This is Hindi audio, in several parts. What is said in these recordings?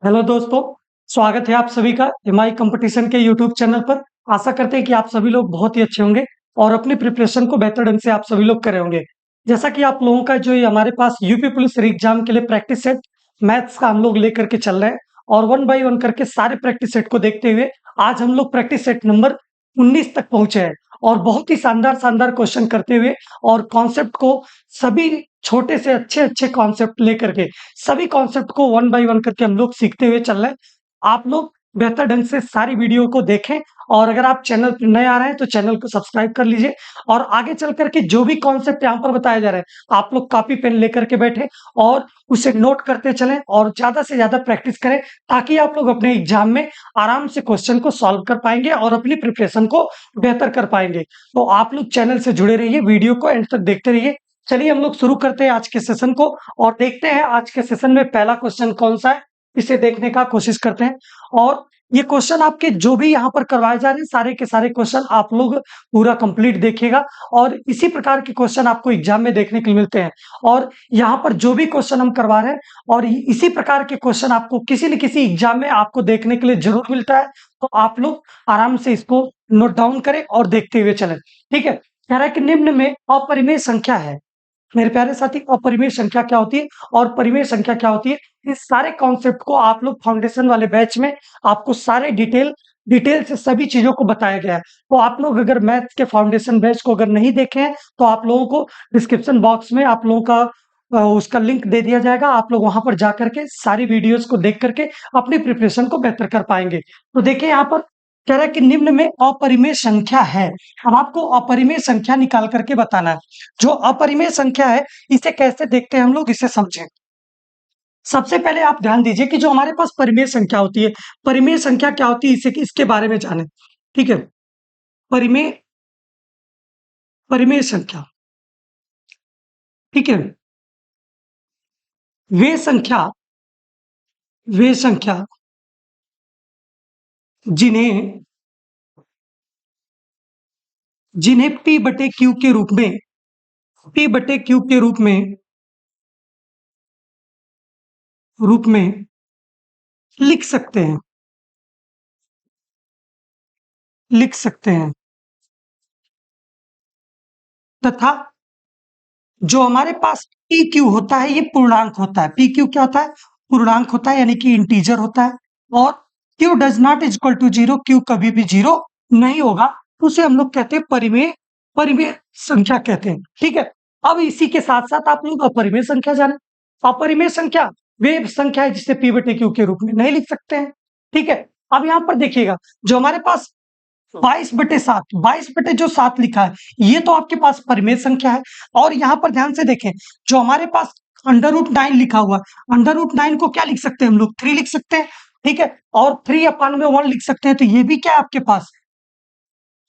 हेलो दोस्तों, स्वागत है आप सभी का एमआई कंपटीशन के यूट्यूब चैनल पर। आशा करते हैं कि आप सभी लोग बहुत ही अच्छे होंगे और अपनी प्रिपरेशन को बेहतर ढंग से आप सभी लोग करे होंगे। जैसा कि आप लोगों का जो ये हमारे पास यूपी पुलिस एग्जाम के लिए प्रैक्टिस सेट मैथ्स का हम लोग लेकर के चल रहे हैं और वन बाय वन करके सारे प्रैक्टिस सेट को देखते हुए आज हम लोग प्रैक्टिस सेट नंबर 19 तक पहुंचे हैं और बहुत ही शानदार शानदार क्वेश्चन करते हुए और कॉन्सेप्ट को सभी छोटे से अच्छे अच्छे कॉन्सेप्ट लेकर के सभी कॉन्सेप्ट को वन बाय वन करके हम लोग सीखते हुए चल रहे हैं। आप लोग बेहतर ढंग से सारी वीडियो को देखें और अगर आप चैनल पर नए आ रहे हैं तो चैनल को सब्सक्राइब कर लीजिए और आगे चल करके जो भी कॉन्सेप्ट यहाँ पर बताया जा रहा है आप लोग कॉपी पेन लेकर के बैठे और उसे नोट करते चलें और ज्यादा से ज्यादा प्रैक्टिस करें ताकि आप लोग अपने एग्जाम में आराम से क्वेश्चन को सॉल्व कर पाएंगे और अपनी प्रिपरेशन को बेहतर कर पाएंगे। तो आप लोग चैनल से जुड़े रहिए, वीडियो को एंड तक देखते रहिए। चलिए हम लोग शुरू करते हैं आज के सेशन को और देखते हैं आज के सेशन में पहला क्वेश्चन कौन सा है, इसे देखने का कोशिश करते हैं। और ये क्वेश्चन आपके जो भी यहाँ पर करवाए जा रहे हैं सारे के सारे क्वेश्चन आप लोग पूरा कंप्लीट देखिएगा और इसी प्रकार के क्वेश्चन आपको एग्जाम में देखने के लिए मिलते हैं। और यहाँ पर जो भी क्वेश्चन हम करवा रहे हैं और इसी प्रकार के क्वेश्चन आपको किसी न किसी एग्जाम में आपको देखने के लिए जरूर मिलता है, तो आप लोग आराम से इसको नोट डाउन करें और देखते हुए चलें। ठीक है, कह रहा है कि निम्न में अपरिमेय संख्या है। मेरे प्यारे साथी, अपरिमेय संख्या क्या होती है और परिमेय संख्या क्या होती है, इस सारे कॉन्सेप्ट को आप लोग फाउंडेशन वाले बैच में आपको सारे डिटेल से सभी चीजों को बताया गया है। तो आप लोग अगर मैथ्स के फाउंडेशन बैच को अगर नहीं देखे हैं तो आप लोगों को डिस्क्रिप्शन बॉक्स में आप लोगों का उसका लिंक दे दिया जाएगा। आप लोग वहां पर जाकर के सारी वीडियोस को देख करके अपनी प्रिपरेशन को बेहतर कर पाएंगे। तो देखिए यहाँ पर कह रहा है कि निम्न में अपरिमेय संख्या है। अब आपको अपरिमेय संख्या निकाल करके बताना है। जो अपरिमेय संख्या है इसे कैसे देखते हैं हम लोग, इसे समझें। सबसे पहले आप ध्यान दीजिए कि जो हमारे पास परिमेय संख्या होती है, परिमेय संख्या क्या होती है इसे इसके बारे में जाने। ठीक है, परिमेय परिमेय संख्या, ठीक है, वे संख्या वे संख्या जिन्हें जिन्हें P बटे Q के रूप में P बटे Q के रूप में लिख सकते हैं तथा जो हमारे पास पी क्यू होता है ये पूर्णांक होता है। पी क्यू क्या होता है? पूर्णांक होता है, यानी कि इंटीजर होता है। और q does not equal to zero, q कभी भी जीरो नहीं होगा, तो उसे हम लोग कहते हैं परिमेय परिमेय संख्या कहते हैं। ठीक है, अब इसी के साथ साथ आप लोग अपरिमेय संख्या जाने। अपरिमेय संख्या वे संख्या है जिसे पी बटे क्यू के रूप में नहीं लिख सकते हैं। ठीक है, अब यहाँ पर देखिएगा जो हमारे पास 22/7, 22/7 लिखा है, ये तो आपके पास परिमेय संख्या है। और यहाँ पर ध्यान से देखें जो हमारे पास √9 लिखा हुआ है, √9 को क्या लिख सकते हैं हम लोग? 3 लिख सकते हैं। ठीक है, और 3/1 लिख सकते हैं, तो ये भी क्या है आपके पास?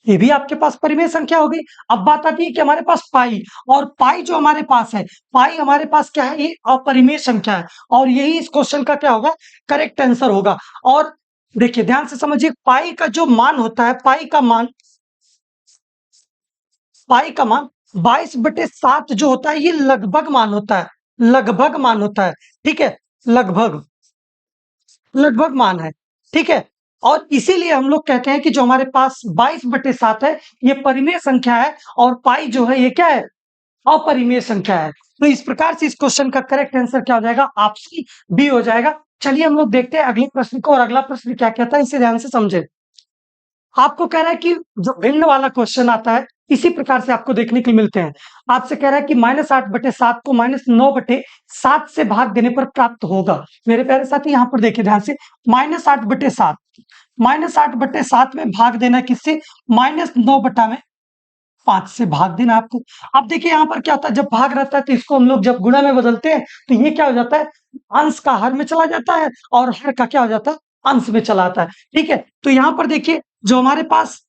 ये भी आपके पास परिमेय संख्या हो गई। अब बात आती है कि हमारे पास पाई, और पाई जो हमारे पास है, पाई हमारे पास क्या है? ये अपरिमेय संख्या है और यही इस क्वेश्चन का क्या होगा? करेक्ट आंसर होगा। और देखिए ध्यान से समझिए, पाई का जो मान होता है, पाई का मान 22/7 जो होता है, ये लगभग मान होता है, लगभग मान होता है। ठीक है, लगभग लगभग मान है। ठीक है, और इसीलिए हम लोग कहते हैं कि जो हमारे पास 22/7 है ये परिमेय संख्या है और पाई जो है ये क्या है? अपरिमेय संख्या है। तो इस प्रकार से इस क्वेश्चन का करेक्ट आंसर क्या हो जाएगा? ऑप्शन बी हो जाएगा। चलिए हम लोग देखते हैं अगले प्रश्न को, और अगला प्रश्न क्या कहता है इसे ध्यान से समझे। आपको कह रहा है कि जो भिन्न वाला क्वेश्चन आता है इसी प्रकार से आपको देखने के लिए मिलते हैं। आपसे कह रहा है कि -8/7 को -9/7 से भाग देने पर प्राप्त होगा। मेरे प्यारे साथी यहाँ पर देखिए ध्यान से, -8/7, -8/7 में भाग देना किससे? -9/5 से भाग देना आपको। अब देखिए यहाँ पर क्या होता है, जब भाग रहता है तो इसको हम लोग जब गुणा में बदलते हैं तो ये क्या हो जाता है? अंश का हर में चला जाता है और हर का क्या हो जाता है? अंश में चला आता है। ठीक है, तो यहाँ पर देखिए जो हमारे पास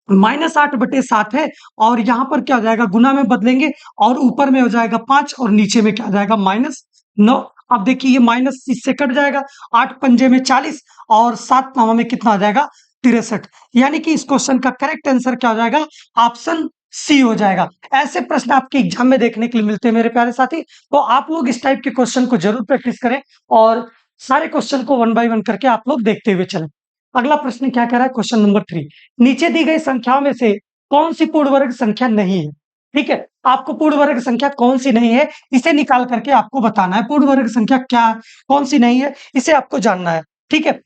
-8/7 है और यहाँ पर क्या हो जाएगा? गुना में बदलेंगे और ऊपर में हो जाएगा 5 और नीचे में क्या हो जाएगा? -9। अब देखिए ये माइनस इससे कट जाएगा, 8 पंजे में 40 और 7 नामा में कितना आ जाएगा? 63। यानी कि इस क्वेश्चन का करेक्ट आंसर क्या हो जाएगा? ऑप्शन सी हो जाएगा। ऐसे प्रश्न आपके एग्जाम में देखने के लिए मिलते हैं मेरे प्यारे साथी। तो आप लोग इस टाइप के क्वेश्चन को जरूर प्रैक्टिस करें और सारे क्वेश्चन को वन बाय वन करके आप लोग देखते हुए चलें। अगला प्रश्न क्या कह रहा है, क्वेश्चन नंबर 3, नीचे दी गई संख्याओं में से कौन सी पूर्ण वर्ग संख्या नहीं है? ठीक है, आपको पूर्ण वर्ग संख्या कौन सी नहीं है इसे निकाल करके आपको बताना है। पूर्ण वर्ग संख्या क्या, कौन सी नहीं है, इसे आपको जानना है। ठीक है,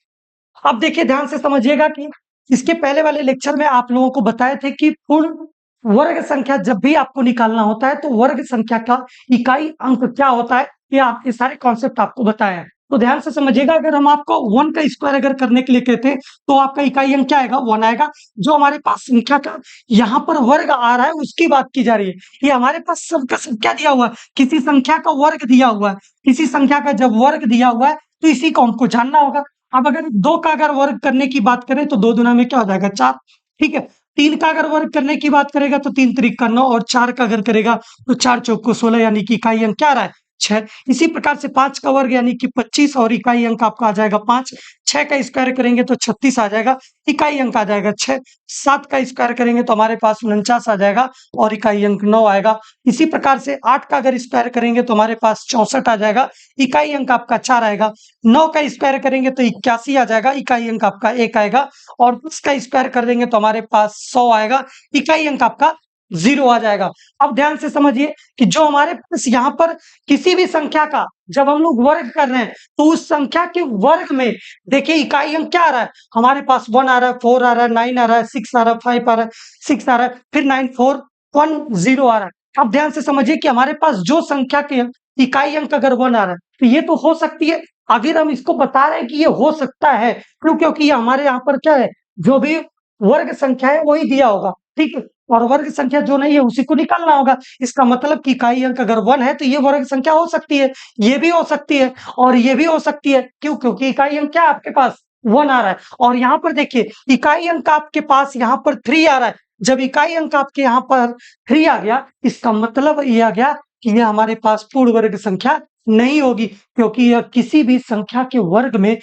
अब देखिए ध्यान से समझिएगा कि इसके पहले वाले लेक्चर में आप लोगों को बताए थे कि पूर्ण वर्ग संख्या जब भी आपको निकालना होता है तो वर्ग संख्या का इकाई अंक क्या होता है, ये आपके सारे कॉन्सेप्ट आपको बताया है। तो ध्यान से समझिएगा, अगर हम आपको 1 का स्क्वायर अगर करने के लिए कहते हैं तो आपका इकाई अंक क्या आएगा, 1 आएगा। जो हमारे पास संख्या का यहाँ पर वर्ग आ रहा है उसकी बात की जा रही है। ये हमारे पास सबका सब क्या दिया हुआ है, किसी संख्या का वर्ग दिया हुआ है। किसी संख्या का जब वर्ग दिया हुआ है तो इसी को हमको जानना होगा। अब अगर 2 का अगर वर्ग करने की बात करें तो 2 दुना में क्या हो जाएगा, 4। ठीक है, 3 का अगर वर्ग करने की बात करेगा तो 3 त्रिक का 9, और 4 का अगर करेगा तो 4 चौक को 16, यानी कि इकाई अंक क्या आ रहा है, 6। इसी प्रकार से 5 का वर्ग यानी कि 25, और इकाई अंक आपका आ जाएगा 5। 6 का स्क्वायर करेंगे तो 36 आ जाएगा, इकाई अंक आ जाएगा 6। 7 का स्क्वायर करेंगे तो हमारे पास 49 आ जाएगा और इकाई अंक 9 आएगा। इसी प्रकार से 8 का अगर स्क्वायर करेंगे तो हमारे पास 64 आ जाएगा, इकाई अंक आपका 4 आएगा। 9 का स्क्वायर करेंगे तो 81 आ जाएगा, इकाई अंक आपका 1 आएगा। और 10 का स्क्वायर कर देंगे तो हमारे पास 100 आएगा, इकाई अंक आपका 0 आ जाएगा। अब ध्यान से समझिए कि जो हमारे पास यहाँ पर किसी भी संख्या का जब हम लोग वर्ग कर रहे हैं तो उस संख्या के वर्ग में देखिए इकाई अंक क्या आ रहा है, हमारे पास 1 आ रहा है, 4 आ रहा है, 9 आ रहा है, 6 आ रहा है, 5 आ रहा है, 6 आ रहा है, फिर 9 4 1 0 आ रहा है। अब ध्यान से समझिए कि हमारे पास जो संख्या के इकाई अंक अगर 1 आ रहा है तो ये तो हो सकती है। अगर हम इसको बता रहे हैं कि ये हो सकता है, क्यों, क्योंकि ये हमारे यहाँ पर क्या है, जो भी वर्ग संख्या है वही दिया होगा। ठीक है, और वर्ग संख्या जो नहीं है उसी को निकालना होगा। इसका मतलब कि इकाई अंक अगर 1 है तो ये वर्ग संख्या हो सकती है, ये भी हो सकती है और ये भी हो सकती है। क्यों, क्योंकि इकाई अंक क्या है आपके पास, 1 आ रहा है। और यहाँ पर देखिए इकाई अंक आपके पास यहाँ पर 3 आ रहा है। जब इकाई अंक आपके यहाँ पर 3 आ गया, इसका मतलब ये आ गया कि ये हमारे पास पूर्ण वर्ग संख्या नहीं होगी, क्योंकि यह किसी भी संख्या के वर्ग में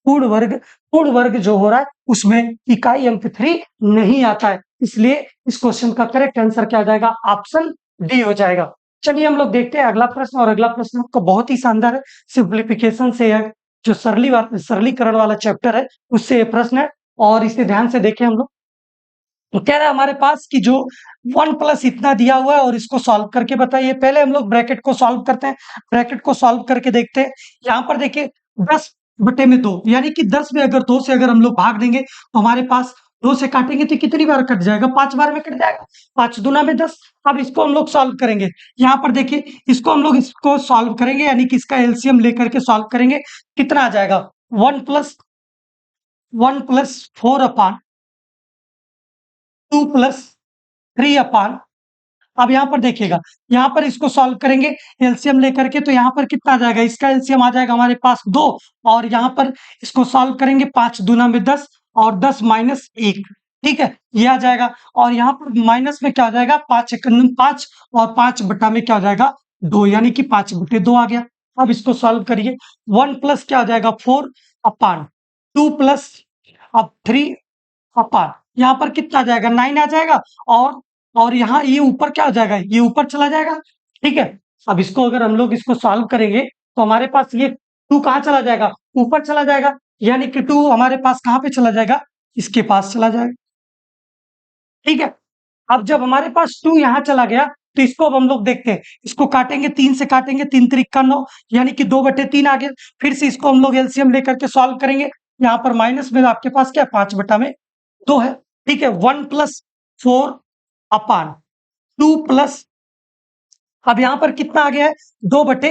पूर्ण वर्ग जो हो रहा है उसमें इकाई अंक 3 नहीं आता है। इसलिए इस क्वेश्चन का करेक्ट आंसर क्या आ जाएगा, ऑप्शन डी हो जाएगा। चलिए हम लोग देखते हैं अगला प्रश्न, और अगला प्रश्न आपका बहुत ही शानदार है, सिंप्लीफिकेशन से है, जो सरलीकरण वाला चैप्टर है उससे ये प्रश्न है, और इसे ध्यान से देखें हम लोग। तो कह रहा है हमारे पास कि जो 1 प्लस इतना दिया हुआ है और इसको सॉल्व करके बताइए। पहले हम लोग ब्रैकेट को सॉल्व करते हैं, ब्रैकेट को सॉल्व करके देखते हैं। यहाँ पर देखिए 10 बटे में 2, यानी कि 10 में अगर 2 से अगर हम लोग भाग देंगे तो हमारे पास 2 से काटेंगे तो कितनी बार कट जाएगा, 5 बार में कट जाएगा। 5 दूना में 10। अब इसको हम लोग सॉल्व करेंगे। यहाँ पर देखिए इसको हम लोग इसको सॉल्व करेंगे, यानी कि इसका एलसीएम लेकर के सॉल्व करेंगे। कितना आ जाएगा, 1 प्लस 4 अपान 2 प्लस 3 अपान। अब यहाँ पर देखिएगा, यहाँ पर इसको सॉल्व करेंगे एलसीएम लेकर के, तो यहाँ पर कितना आ जाएगा, इसका एलसीएम आ जाएगा हमारे पास 2, और यहाँ पर इसको सॉल्व करेंगे 5 दूना में 10 और 10 माइनस 1। ठीक है, ये आ जाएगा। और यहाँ पर माइनस में क्या आ जाएगा, 5 एकम 5, और 5 बटा में क्या आ जाएगा, 2, यानी कि 5 बटे 2 आ गया। अब इसको सॉल्व करिए, 1 प्लस क्या आ जाएगा, 4 अपान 2 प्लस अब 3 अपान, यहाँ पर कितना आ जाएगा, 9 आ जाएगा। और यहाँ ये ऊपर क्या हो जाएगा, ये ऊपर चला जाएगा। ठीक है, अब इसको अगर हम लोग इसको सॉल्व करेंगे तो हमारे पास ये 2 कहाँ चला जाएगा, ऊपर चला जाएगा, यानी कि 2 हमारे पास कहाँ पे चला जाएगा, इसके पास चला जाएगा। ठीक है, अब जब हमारे पास 2 यहाँ चला गया तो इसको अब हम लोग देखते हैं, इसको काटेंगे, 3 से काटेंगे, 3 त्रिक का 9, यानी कि 2 बटे 3 आ गया। फिर से इसको हम लोग एलसीएम लेकर के सॉल्व करेंगे। यहाँ पर माइनस में आपके पास क्या, 5 बटा में 2 है। ठीक है, 1 प्लस 4 अपान 2 प्लस, अब यहाँ पर कितना आ गया है, 2 बटे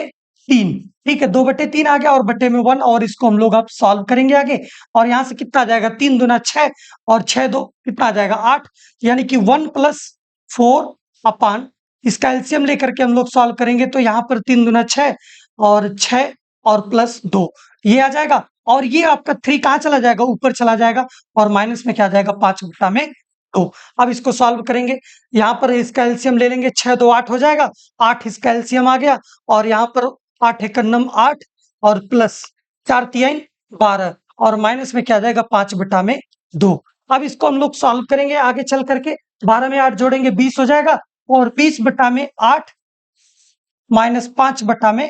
3। ठीक है, 2 बटे 3 आ गया और बटे में 1, और इसको हम लोग अब सॉल्व करेंगे आगे। और यहाँ से कितना आ जाएगा, 3 दूना 6 और 6 दो कितना आ जाएगा, 8, यानी कि 1 प्लस 4 अपान, इसका एलसीएम लेकर के हम लोग सॉल्व करेंगे तो यहाँ पर 3 दूना 6 और 6 और प्लस 2, ये आ जाएगा। और ये आपका 3 कहाँ चला जाएगा, ऊपर चला जाएगा, और माइनस में क्या आ जाएगा, 5 बटा में 2। अब इसको सॉल्व करेंगे, यहाँ पर इसका एलसीएम ले लेंगे, 6 2 8 हो जाएगा, 8 इसका एलसीएम आ गया, और यहाँ पर 8 एकन्नम 8 और प्लस 4 3 12, और माइनस में क्या आ जाएगा, 5 बटा में 2। अब इसको हम लोग सॉल्व करेंगे आगे चल करके, 12 में 8 जोड़ेंगे 20 हो जाएगा, और 20 बटा में 8 माइनस 5 बटा में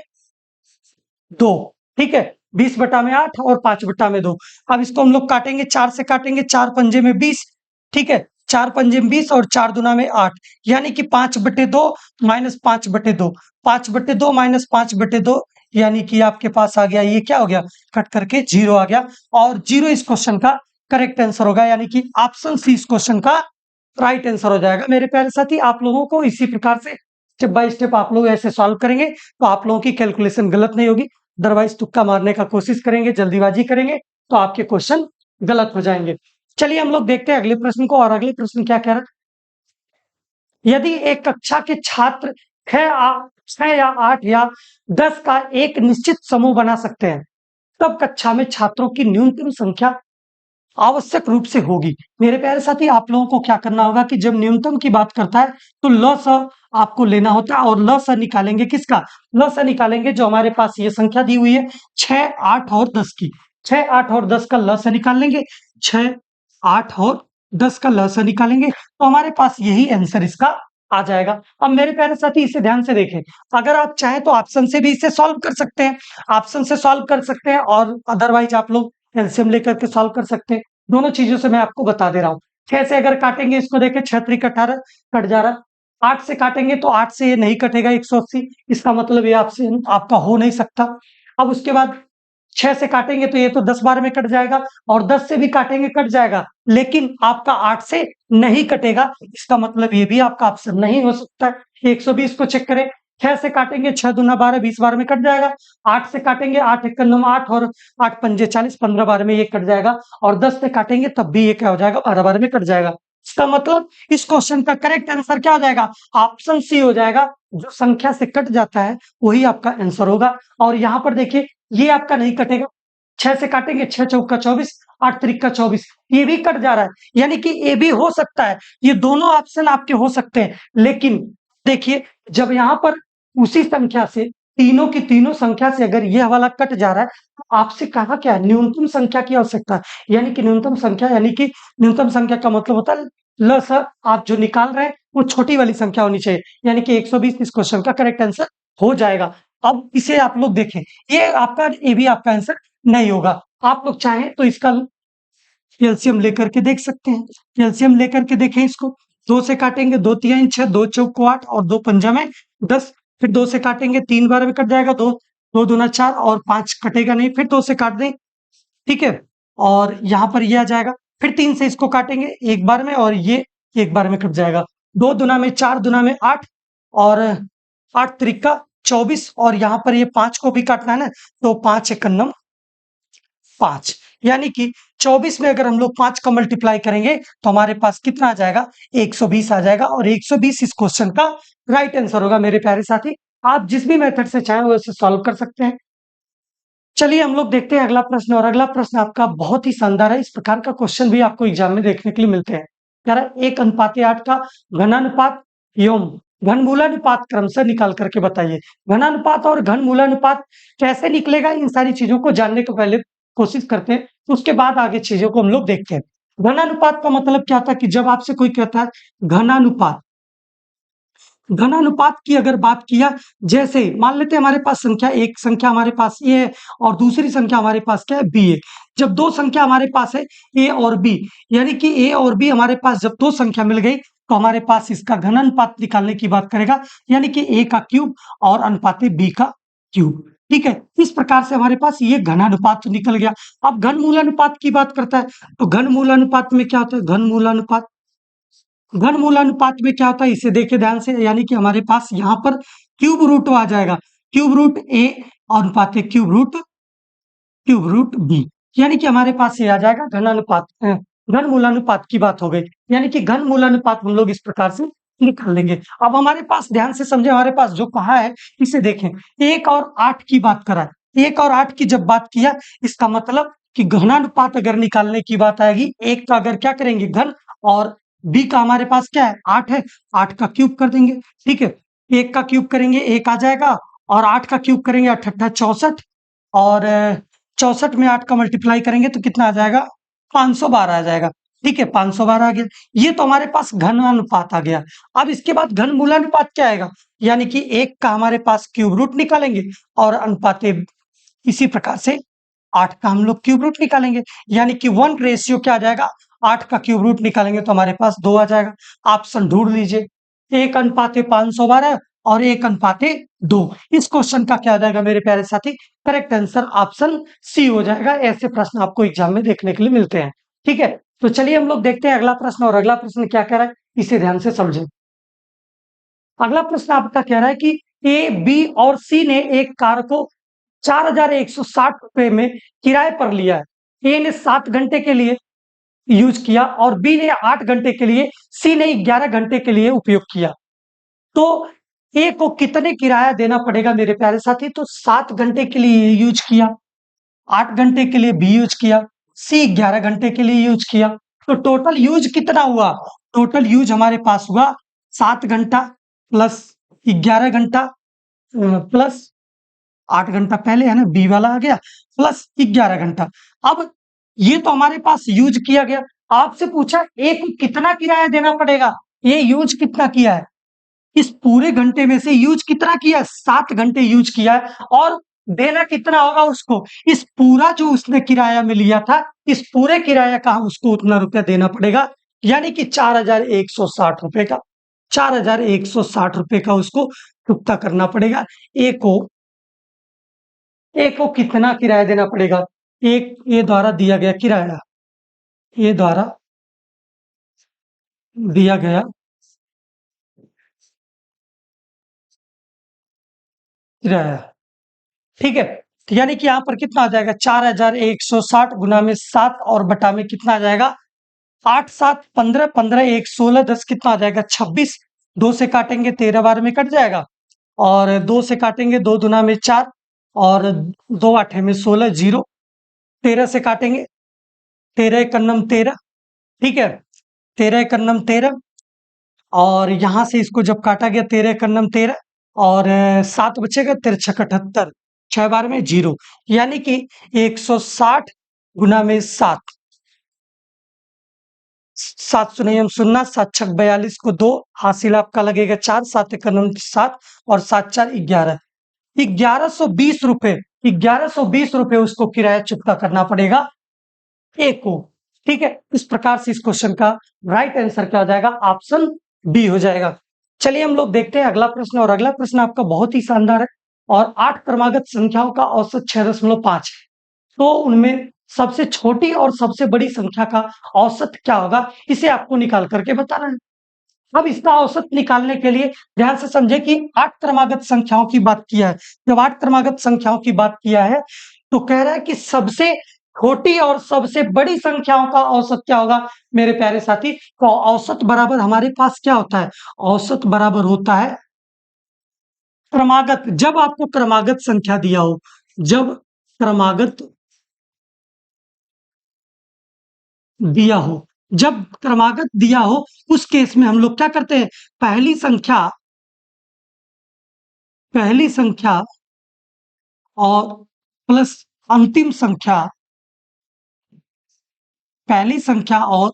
2। ठीक है, 20/8 और 5/2। अब इसको हम लोग काटेंगे, 4 से काटेंगे, 4 पंजे में 20, ठीक है, 4 पंजे में 20 और 4 दूना में 8, यानी कि 5/2 माइनस 5/2, 5/2 माइनस 5/2, यानी कि आपके पास आ गया, ये क्या हो गया, कट करके 0 आ गया, और 0 इस क्वेश्चन का करेक्ट आंसर होगा, यानी कि ऑप्शन सी इस क्वेश्चन का राइट आंसर हो जाएगा। मेरे प्यारे साथी, आप लोगों को इसी प्रकार से स्टेप बाय स्टेप आप लोग ऐसे सॉल्व करेंगे तो आप लोगों की कैलकुलेशन गलत नहीं होगी। अदरवाइज तुक्का मारने का कोशिश करेंगे, जल्दीबाजी करेंगे तो आपके क्वेश्चन गलत हो जाएंगे। चलिए हम लोग देखते हैं अगले प्रश्न को, और अगले प्रश्न क्या कह रहा है। यदि एक कक्षा के छात्र 6 या 8 या 10 का एक निश्चित समूह बना सकते हैं, तब कक्षा में छात्रों की न्यूनतम संख्या आवश्यक रूप से होगी। मेरे प्यारे साथी, आप लोगों को क्या करना होगा कि जब न्यूनतम की बात करता है तो ल स आपको लेना होता है, और ल स निकालेंगे किसका, ल स निकालेंगे जो हमारे पास ये संख्या दी हुई है 6, 8 और 10 की। 6, 8 और 10 का ल स निकाल लेंगे, 6, 8 और 10 का ल स निकालेंगे तो हमारे पास यही आंसर इसका आ जाएगा। अब मेरे प्यारे साथी इसे ध्यान से देखें, अगर आप चाहें तो ऑप्शन से भी इसे सॉल्व कर सकते हैं, ऑप्शन से सॉल्व कर सकते हैं, और अदरवाइज आप लोग एलसीएम लेकर के सॉल्व कर सकते हैं। दोनों चीजों से मैं आपको बता दे रहा हूँ। 6 से अगर काटेंगे, इसको देखें, 6 त्रिक 18 कट जा रहा। 8 से काटेंगे तो 8 से ये नहीं कटेगा 180, इसका मतलब ये आपसे आपका हो नहीं सकता। अब उसके बाद 6 से काटेंगे तो ये तो 10 बार में कट जाएगा, और 10 से भी काटेंगे कट जाएगा, लेकिन आपका 8 से नहीं कटेगा, इसका मतलब ये भी आपका ऑप्शन नहीं हो सकता है। 120 को चेक करें, 6 से काटेंगे, 6 दूना 12, 20 बार में कट जाएगा। 8 से काटेंगे, 8 एक 8 और 8 पंजे 40, 15 बार में ये कट जाएगा, और 10 से काटेंगे तब भी ये क्या हो जाएगा, 12 बार में कट जाएगा। इसका मतलब इस क्वेश्चन का करेक्ट आंसर क्या हो जाएगा, ऑप्शन सी हो जाएगा। जो संख्या से कट जाता है वही आपका आंसर होगा। और यहाँ पर देखिए, ये आपका नहीं कटेगा, 6 से काटेंगे, 6 चौका 24, 8 त्रिक 24, ये भी कट जा रहा है, यानी कि ये भी हो सकता है। ये दोनों ऑप्शन आपके हो सकते हैं, लेकिन देखिए जब यहाँ पर उसी संख्या से, तीनों की तीनों संख्या से अगर ये वाला कट जा रहा है, तो आपसे कहा क्या है, न्यूनतम संख्या की आवश्यकता है, यानी कि न्यूनतम संख्या, यानी कि न्यूनतम संख्या का मतलब होता है ल स, आप जो निकाल रहे हैं वो छोटी वाली संख्या होनी चाहिए, यानी कि 120 इस क्वेश्चन का करेक्ट आंसर हो जाएगा। अब इसे आप लोग देखें, ये आपका, ये भी आपका आंसर नहीं होगा। आप लोग चाहें तो इसका एलसीएम लेकर के देख सकते हैं, एलसीएम लेकर के देखें इसको। 2 से काटेंगे, 2 तिहाई 6, 2 चौको 8 और 2 पंजा में 10, फिर 2 से काटेंगे, 3 बार में कट जाएगा, 2 2 दूना 4 और 5 कटेगा नहीं, फिर 2 से काट दें, ठीक है, और यहाँ पर ये आ जाएगा। फिर 3 से इसको काटेंगे एक बार में, और ये एक बार में कट जाएगा। 2 दूना में 4, दूना में 8 और 8 त्रिका 24, और यहाँ पर ये 5 को भी काटना है ना, तो 5 एकन्नम 5, यानी कि 24 में अगर हम लोग 5 का मल्टीप्लाई करेंगे तो हमारे पास कितना आ जाएगा, 120 आ जाएगा, और 120 इस क्वेश्चन का राइट आंसर होगा। मेरे प्यारे साथी, आप जिस भी मेथड से चाहें वैसे सॉल्व कर सकते हैं। चलिए हम लोग देखते हैं अगला प्रश्न, और अगला प्रश्न आपका बहुत ही शानदार है। इस प्रकार का क्वेश्चन भी आपको एग्जाम में देखने के लिए मिलते हैं। कह रहा है 1:8 का घनानुपात एवं घनमूलानुपात क्रमशः निकाल करके बताइए। घनानुपात और घनमूलानुपात कैसे निकलेगा, इन सारी चीजों को जानने को पहले कोशिश करते हैं, उसके बाद आगे चीजों को हम लोग देखते हैं। घनानुपात का मतलब क्या था कि जब आपसे कोई कहता है घनानुपात, घनानुपात की अगर बात किया, जैसे मान लेते हैं हमारे पास संख्या, एक संख्या हमारे पास ए है और दूसरी संख्या हमारे पास क्या है, बी है। जब दो संख्या हमारे पास है ए और बी, यानी कि ए और बी हमारे पास जब दो संख्या मिल गई तो हमारे पास इसका घन अनुपात निकालने की बात करेगा, यानी कि ए का क्यूब और अनुपात बी का क्यूब। ठीक है, इस प्रकार से हमारे पास ये घनानुपात निकल गया। अब घन मूलानुपात की बात करता है, तो घन मूलानुपात में क्या होता है, घन मूलानुपात, घन मूलानुपात में क्या होता है इसे देखिए ध्यान से, यानी कि हमारे पास यहाँ पर क्यूब रूट आ जाएगा, क्यूब रूट ए अनुपात क्यूब रूट बी, यानी कि हमारे पास ये आ जाएगा घनानुपात, घन मूलानुपात की बात हो गई, यानी कि घन मूलानुपात हम लोग इस प्रकार से निकाल लेंगे। अब हमारे पास ध्यान से समझे, हमारे पास जो कहा है इसे देखें, 1 और 8 की बात करा है, 1 और 8 की जब बात किया, इसका मतलब कि घनानुपात अगर निकालने की बात आएगी, एक का अगर क्या करेंगे घन, और बी का हमारे पास क्या है 8 है, 8 का क्यूब कर देंगे। ठीक है, 1 का क्यूब करेंगे 1 आ जाएगा, और 8 का क्यूब करेंगे 8 8 64, और 64 में 8 का मल्टीप्लाई करेंगे तो कितना आ जाएगा, 512 आ जाएगा। ठीक है, 512 आ गया, ये तो हमारे पास घन अनुपात आ गया। अब इसके बाद घन मूलानुपात क्या आएगा, यानी कि 1 का हमारे पास क्यूब रूट निकालेंगे और अनुपात इसी प्रकार से 8 का हम लोग क्यूब रूट निकालेंगे, यानी कि 1 रेशियो क्या आ जाएगा, 8 का क्यूब रूट निकालेंगे तो हमारे पास 2 आ जाएगा। ऑप्शन ढूंढ लीजिए, 1:512 और 1:2। इस क्वेश्चन का क्या आ जाएगा मेरे प्यारे साथी, करेक्ट आंसर ऑप्शन सी हो जाएगा। ऐसे प्रश्न आपको एग्जाम में देखने के लिए मिलते हैं। ठीक है, तो चलिए हम लोग देखते हैं अगला प्रश्न, और अगला प्रश्न क्या कह रहा है इसे ध्यान से समझें। अगला प्रश्न आपका कह रहा है कि ए, बी और सी ने एक कार को 4,160 रुपए में किराए पर लिया है। ए ने 7 घंटे के लिए यूज किया और बी ने 8 घंटे के लिए, सी ने 11 घंटे के लिए उपयोग किया। तो ए को कितने किराया देना पड़ेगा मेरे प्यारे साथी, तो 7 घंटे के लिए यूज किया, 8 घंटे के लिए बी यूज किया, सी 11 घंटे के लिए यूज किया। तो टोटल यूज कितना हुआ, टोटल यूज हमारे पास हुआ 7 घंटा प्लस 11 घंटा प्लस 8 घंटा पहले है ना, बी वाला आ गया, प्लस 11 घंटा। अब ये तो हमारे पास यूज किया गया। आपसे पूछा ए को कितना किराया देना पड़ेगा, ये यूज कितना किया है, इस पूरे घंटे में से यूज कितना किया है, 7 घंटे यूज किया है, और देना कितना होगा उसको, इस पूरा जो उसने किराया में लिया था, इस पूरे किराया का उसको उतना रुपया देना पड़ेगा, यानी कि 4,160 रुपए का, 4,160 रुपए का उसको चुकता करना पड़ेगा। ए को कितना किराया देना पड़ेगा, एक ए द्वारा दिया गया किराया, ए द्वारा दिया गया किराया। ठीक है, तो यानी कि यहां पर कितना आ जाएगा, 4,160 गुना में 7 और बटा में कितना आ जाएगा, 8 7 15 15 1 16 10 कितना आ जाएगा, 26। 2 से काटेंगे 13 बार में कट जाएगा, और 2 से काटेंगे 2 दुना में 4, और 2 आठे में 16 जीरो। 13 से काटेंगे 13 एक कन्नम 13, ठीक है, 13 एक कन्नम 13, और यहां से इसको जब काटा गया 13 एक कन्नम 13, और 7 बचेगा, 13 छक 78, 6 बार में जीरो, यानी कि 160 गुना में 7, 7 सुनियम सुन्ना, 7 छक 42 को 2, हासिल आपका लगेगा 4, 7 एक कन्नम 7 और 7 4 11, 1120 रुपए, 1120 रुपए उसको किराया चुकता करना पड़ेगा ए को। ठीक है, इस प्रकार से इस क्वेश्चन का राइट आंसर क्या हो जाएगा, ऑप्शन बी हो जाएगा। चलिए हम लोग देखते हैं अगला प्रश्न, और अगला प्रश्न आपका बहुत ही शानदार है, और 8 क्रमागत संख्याओं का औसत 6.5 है। तो उनमें सबसे छोटी और सबसे बड़ी संख्या का औसत क्या होगा, इसे आपको निकाल करके बताना है। अब इसका औसत निकालने के लिए ध्यान से समझे कि 8 क्रमागत संख्याओं की बात किया है। जब 8 क्रमागत संख्याओं की बात किया है तो कह रहा है कि सबसे छोटी और सबसे बड़ी संख्याओं का औसत क्या होगा मेरे प्यारे साथी। तो औसत बराबर हमारे पास क्या होता है, औसत बराबर होता है क्रमागत। जब आपको क्रमागत संख्या दिया हो, जब क्रमागत दिया हो, जब क्रमागत दिया हो, उस केस में हम लोग क्या करते हैं, पहली संख्या और प्लस अंतिम संख्या, पहली संख्या और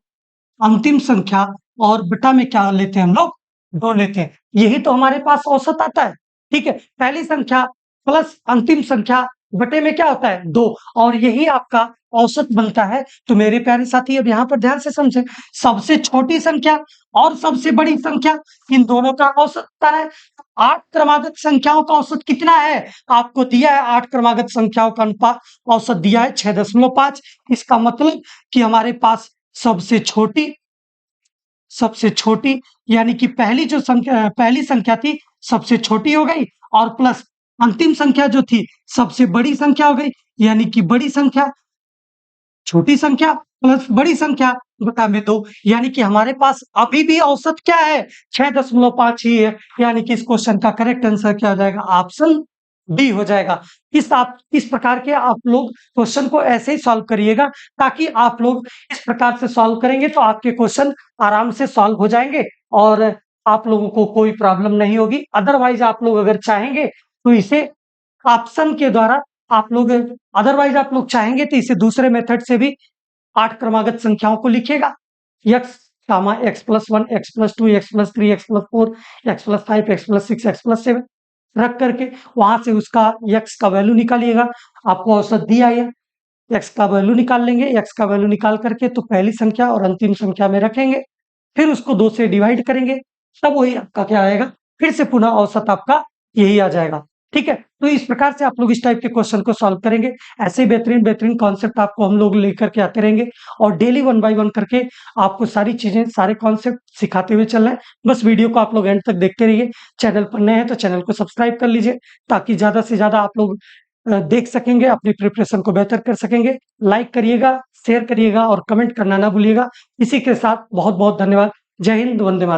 अंतिम संख्या, और बटा में क्या लेते हैं हम लोग, 2 लेते हैं। यही तो हमारे पास औसत आता है। ठीक है, पहली संख्या प्लस अंतिम संख्या बटे में क्या होता है, 2, और यही आपका औसत बनता है। तो मेरे प्यारे साथी अब यहाँ पर ध्यान से समझें, सबसे छोटी संख्या और सबसे बड़ी संख्या, इन दोनों का औसत होता है। 8 क्रमागत संख्याओं का औसत कितना है, आपको दिया है 8 क्रमागत संख्याओं का अनुपात औसत दिया है 6.5। इसका मतलब कि हमारे पास सबसे छोटी यानी कि पहली संख्या थी सबसे छोटी हो गई, और प्लस अंतिम संख्या जो थी सबसे बड़ी संख्या हो गई, यानी कि बड़ी संख्या, छोटी संख्या प्लस बड़ी संख्या बटा में 2, यानी कि हमारे पास अभी भी औसत क्या है, 6.5 ही है। यानी कि इस क्वेश्चन का करेक्ट आंसर क्या हो जाएगा, ऑप्शन डी हो जाएगा। इस प्रकार के आप लोग क्वेश्चन को ऐसे ही सॉल्व करिएगा, ताकि आप लोग इस प्रकार से सॉल्व करेंगे तो आपके क्वेश्चन आराम से सॉल्व हो जाएंगे, और आप लोगों को कोई प्रॉब्लम नहीं होगी। अदरवाइज आप लोग अगर चाहेंगे तो इसे ऑप्शन के द्वारा आप लोग, अदरवाइज आप लोग चाहेंगे तो इसे दूसरे मेथड से भी 8 क्रमागत संख्याओं को लिखेगा, x कामा x+1 x+2 x+3 x+4 x+5 x+6 x+7 रख करके वहां से उसका x का वैल्यू निकालिएगा, आपको औसत दिया है। एक्स का वैल्यू निकाल लेंगे, एक्स का वैल्यू निकाल करके तो पहली संख्या और अंतिम संख्या में रखेंगे, फिर उसको 2 से डिवाइड करेंगे, तब वही आपका क्या आएगा, फिर से पुनः औसत आपका यही आ जाएगा। ठीक है? तो इस प्रकार से आप लोग इस टाइप के क्वेश्चन को सॉल्व करेंगे। ऐसे ही बेहतरीन-बेहतरीन कॉन्सेप्ट आपको हम लोग लेकर के आते रहेंगे और डेली 1 बाय 1 करके आपको सारी चीज़ें, सारे कॉन्सेप्ट सिखाते हुए चल रहे हैं। बस वीडियो को आप लोग एंड तक देखते रहिए। चैनल पर नए हैं तो चैनल को सब्सक्राइब कर लीजिए, ताकि ज़्यादा से ज़्यादा आप लोग देख सकेंगे, अपनी प्रिपरेशन को बेहतर कर सकेंगे। लाइक करिएगा, शेयर करिएगा और कमेंट करना ना भूलिएगा। इसी के साथ बहुत-बहुत धन्यवाद। जय हिंद, वंदे मातरम।